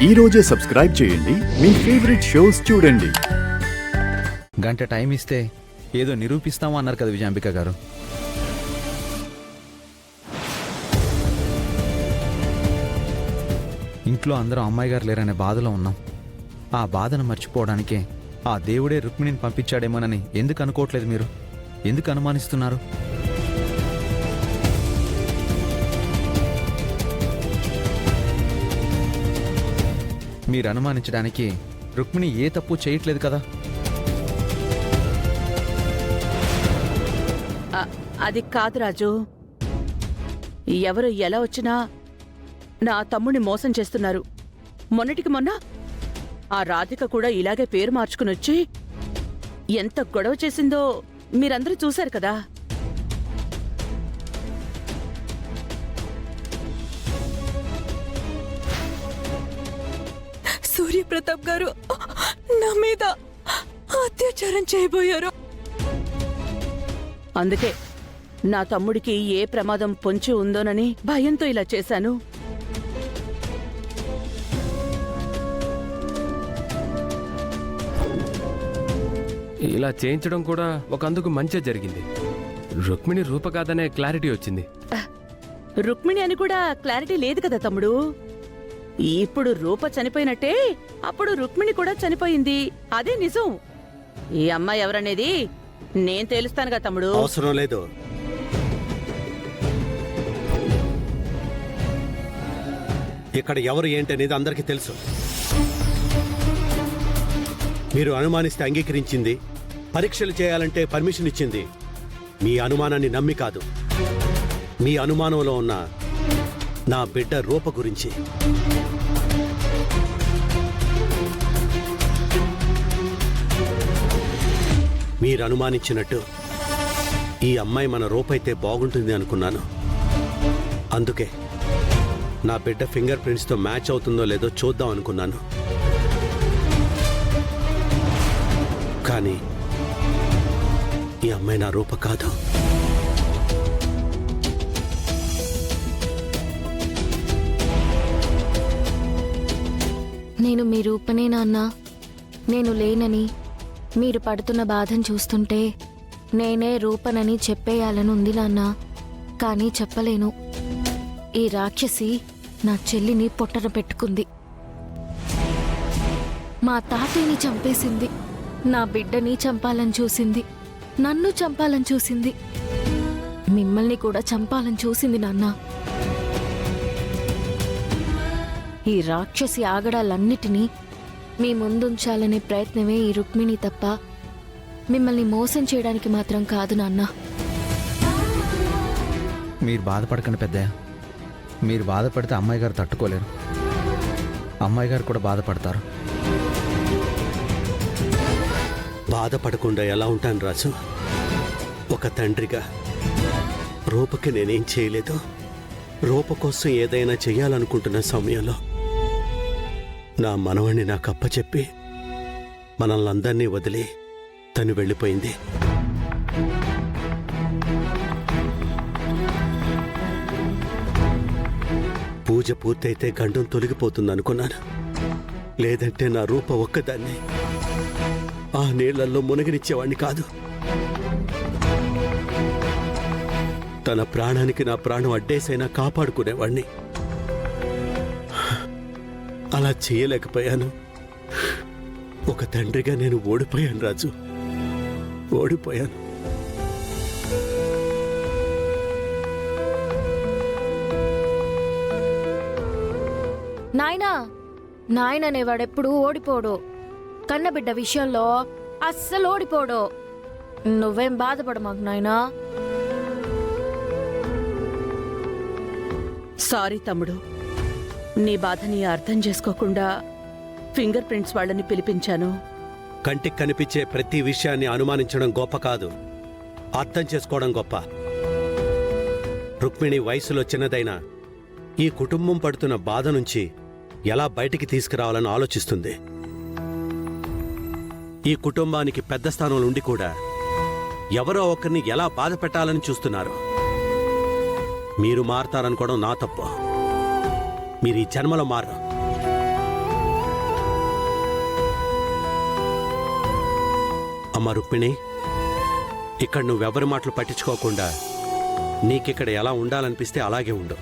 ఈ రోజే సబ్స్క్రైబ్ చేయండి, మీ ఫేవరెట్ షోస్ చూడండి. గంట టైం ఇస్తే ఏదో నిరూపిస్తామో అన్నారు కదా విజయాంబిక గారు. ఇంట్లో అందరూ అమ్మాయి గారు లేరనే బాధలో ఉన్నాం. ఆ బాధను మర్చిపోవడానికే ఆ దేవుడే రుక్మిణిని పంపించాడేమోనని ఎందుకు అనుకోవట్లేదు? మీరు ఎందుకు అనుమానిస్తున్నారు? మీరు అనుమానించడానికి రుక్మిణి ఏ తప్పు చేయట్లేదు కదా. అది కాదు రాజు. ఎవరు ఎలా వచ్చినా నా తమ్ముడిని మోసం చేస్తున్నారు. మొన్నటికి మొన్న ఆ రాధిక కూడా ఇలాగే పేరు మార్చుకుని వచ్చి ఎంత గొడవ చేసిందో మీరందరూ చూశారు కదా. సూర్యప్రతాప్ గారు నా మీద అత్యాచారం చేయబోయారు. అందుకే నా తమ్ముడికి ఏ ప్రమాదం పొంచి ఉందోనని భయంతో ఇలా చేశాను. ఇలా చేయించడం కూడా ఒకందుకు మంచి జరిగింది. రుక్మిణి రూప కాదనే క్లారిటీ వచ్చింది. రుక్మిణి అని కూడా క్లారిటీ లేదు కదా తమ్ముడు. ఇప్పుడు రూప చనిపోయినట్టే అప్పుడు రుక్మిణి కూడా చనిపోయింది. అదే నిజం. ఈ అమ్మాయి ఎవరనేది నేను తేలుస్తానుగా తమ్ముడు. అవసరం లేదు. ఇక్కడ ఎవరు ఏంటనేది అందరికీ తెలుసు. మీరు అనుమానిస్తే అంగీకరించింది, పరీక్షలు చేయాలంటే పర్మిషన్ ఇచ్చింది మీ అనుమానాన్ని నమ్మి కాదు, మీ అనుమానంలో ఉన్న నా బిడ్డ రూప గురించి. మీరు అనుమానించినట్టు ఈ అమ్మాయి మన రూపైతే బాగుంటుంది అనుకున్నాను. అందుకే నా బిడ్డ ఫింగర్ ప్రింట్స్తో మ్యాచ్ అవుతుందో లేదో చూద్దాం అనుకున్నాను. కానీ ఈ అమ్మాయి నా రూప కాదు. నేను మీ రూపనే నాన్న. నేను లేనని మీరు పడుతున్న బాధను చూస్తుంటే నేనే రూపనని చెప్పేయాలని ఉంది నాన్న. కానీ చెప్పలేను. ఈ రాక్షసి నా చెల్లిని పొట్టన పెట్టుకుంది. మా తాతయ్యని చంపేసింది. నా బిడ్డని చంపాలని చూసింది. నన్ను చంపాలని చూసింది. మిమ్మల్ని కూడా చంపాలని చూసింది నాన్న. ఈ రాక్షసి ఆగడాలన్నిటినీ మీ ముందుంచాలనే ప్రయత్నమే ఈ రుక్మిణి తప్ప మిమ్మల్ని మోసం చేయడానికి మాత్రం కాదు నాన్న. మీరు బాధపడకండి పెద్దయ్య. మీరు బాధపడితే అమ్మాయి గారు తట్టుకోలేరు. అమ్మాయి గారు కూడా బాధపడతారు. బాధపడకుండా ఎలా ఉంటాను రాజు? ఒక తండ్రిగా రూపకి నేనేం చేయలేదు. రూప కోసం ఏదైనా చెయ్యాలనుకుంటున్న సమయంలో నా మనవణ్ణి నాకు అప్పచెప్పి మనల్ని అందరినీ వదిలి తను వెళ్ళిపోయింది. పూజ పూర్తయితే గండం తొలగిపోతుందనుకున్నాను. లేదంటే నా రూప ఒక్కదాన్ని ఆ నీళ్లలో మునగనిచ్చేవాణ్ణి కాదు. తన ప్రాణానికి నా ప్రాణం అడ్డేసైనా కాపాడుకునేవాణ్ణి. అలా చేయలేకపోయాను. ఒక తండ్రిగా నేను ఓడిపోయాను రాజు, ఓడిపోయాను. నాయనా, నాయననేవాడెప్పుడు ఓడిపోడు. కన్నబిడ్డ విషయంలో అస్సలు ఓడిపోడు. నువ్వేం బాధపడు మాకు నాయనా. సారీ తమ్ముడు. నీ బాధని అర్థం చేసుకోకుండా ఫింగర్ ప్రింట్స్ వాళ్ళని పిలిపించాను. కంటికి కనిపించే ప్రతి విషయాన్ని అనుమానించడం గొప్ప కాదు, అర్థం చేసుకోవడం గొప్ప. రుక్మిణి వయసులో చిన్నదైనా ఈ కుటుంబం పడుతున్న బాధ నుంచి ఎలా బయటికి తీసుకురావాలని ఆలోచిస్తుంది. ఈ కుటుంబానికి పెద్ద స్థానంలో ఉండి కూడా ఎవరో ఒకరిని ఎలా బాధ పెట్టాలని చూస్తున్నారు. మీరు మారతారనుకోవడం నా తప్పు. మీరు ఈ జన్మలో మారరు. అమ్మ రుక్మిణి, ఇక్కడ నువ్వెవరి మాటలు పట్టించుకోకుండా నీకిక్కడ ఎలా ఉండాలనిపిస్తే అలాగే ఉండు.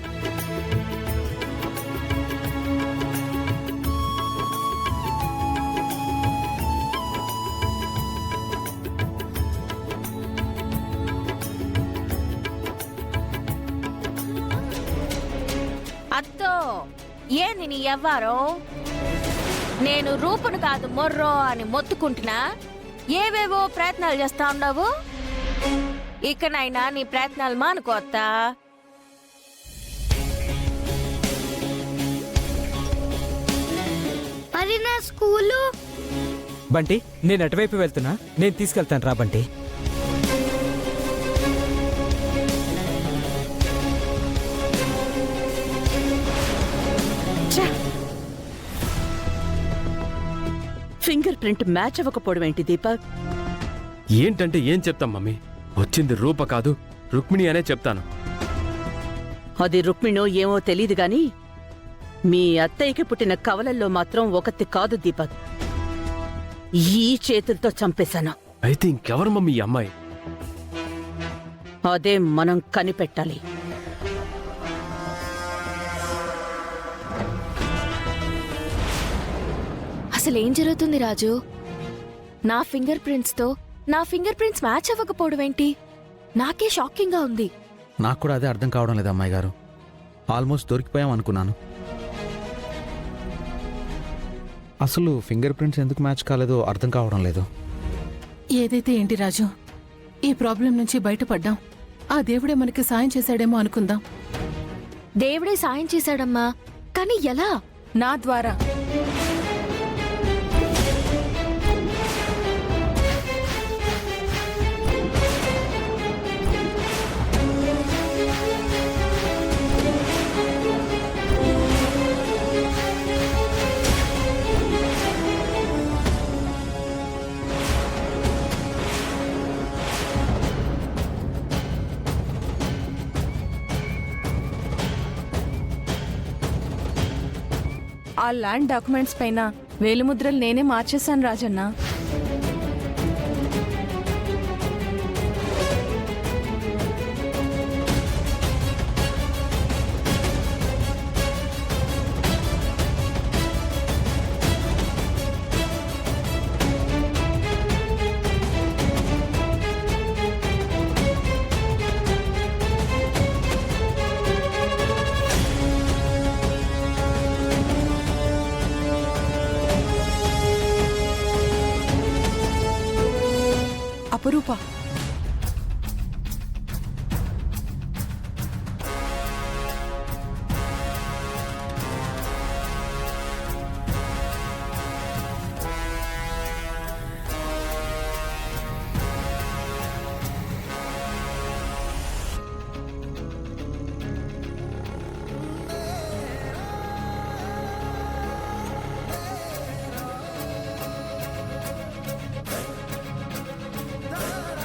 అత్తో ఏంది నీ ఎవ్వారో? నేను రూపును కాదు మొర్రో అని మొత్తుకుంటున్నా ఏవేవో ప్రయత్నాలు చేస్తా ఉండవు. ఇకనైనా నీ ప్రయత్నాలు మానుకోత్తా. మరి నా స్కూలు? బంటి, నేను అటువైపు వెళ్తున్నా, నేను తీసుకెళ్తాను రా బంటి. ఫింగర్ ప్రింట్ మ్యాచ్ అవ్వకపోవడం ఏంటి దీపక్? ఏంటంటే ఏం చెప్తాం మమ్మీ? వచ్చింది రూప కాదు, రుక్మిణి అనే చెప్తాను. అది రుక్మిణో ఏమో తెలీదు గాని మీ అత్తయ్యకి పుట్టిన కవలల్లో మాత్రం ఒకటి కాదు దీపక్. ఈ చేతులతో చంపేశాను. అయితే ఇంకెవరు మమ్మీ ఈ అమ్మాయి? అదే మనం కనిపెట్టాలి. అసలేం జరుగుతుంది రాజు? నా ఫింగర్ ప్రింట్స్ మ్యాచ్ అవ్వకపోవడం ఏంటి? నాకే షాకింగ్ గా ఉంది. నాకు కూడా అదే అర్థం కావడం లేదు అమ్మాయి గారు. ఆల్మోస్ట్ దొరికిపోయాం అనుకున్నాను. అసలు ఫింగర్ ప్రింట్స్ ఎందుకు మ్యాచ్ కాలేదో అర్థం కావడం లేదు. ఏదైతే ఏంటి రాజు, ఈ ప్రాబ్లం నుంచి బయటపడ్డాం. ఆ దేవుడే మనకి సాయం చేశాడేమో అనుకుందాం. దేవుడే సాయం చేశాడమ్మా, కానీ ఎలా? నా ద్వారా. ఆ ల్యాండ్ డాక్యుమెంట్స్ పైన వేలిముద్రలు నేనే మార్చేశాను రాజన్న. అపరూప,